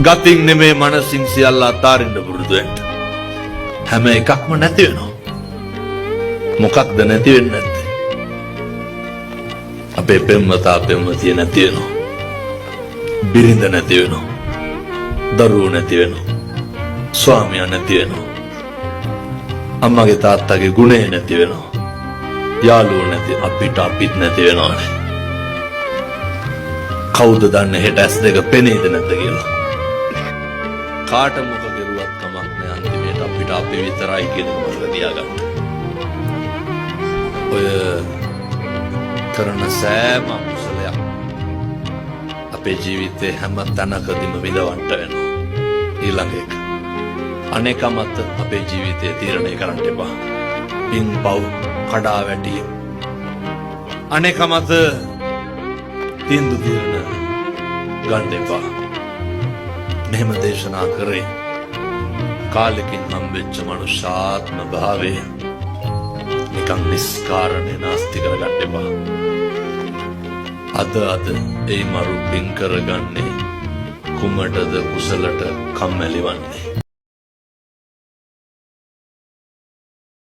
ගතින් නෙමේ මනසින් සියල්ල අතාරින්න පුරුදු වෙන්න. හැම එකක්ම නැති වෙනවා. මොකක්ද නැති වෙන්නේ නැත්තේ? අපේ පෙම්වතා පෙම්වතිය නැති වෙනවා. බිරිඳ නැති වෙනවා. දරුවෝ නැති වෙනවා. ස්වාමියා නැති වෙනවා. අම්මගේ තාත්තගේ ගුණය නැති වෙනවා. යාළුවෝ නැති අපිත් නැති වෙනවානේ. කවුද දන්නේ හෙට ඇස් දෙක පෙනේද නැද්ද කියලා? කාට මොක කෙරුවත් කමක් නෑ, අන්තිමේට අපිට අපි විතරයි කියන එක මතක තියාගන්න. ඔය කරන සෑම කුසලයක් අපේ ජීවිතේ හැම තැනකදීම විඳවන්න වෙනවා. ඊළඟ එක අනේකමත් අපේ ජීවිතය තීරණය කරන්න එපා. පින් පව් කඩා වැටීම් අනේකමත් තීන්දුව తీරන ගන්න එපා. මෙහෙම දේශනා කරේ කාලෙකින් හම්බෙච්ච මනුෂ්‍යාත්ම භාවය නිකන් නිස්කාරණේ නාස්ති කරගන්න එපා. අද ඒ මරු පින් කරගන්නේ කුමටද කුසලට කම්මැලි වන්නේ.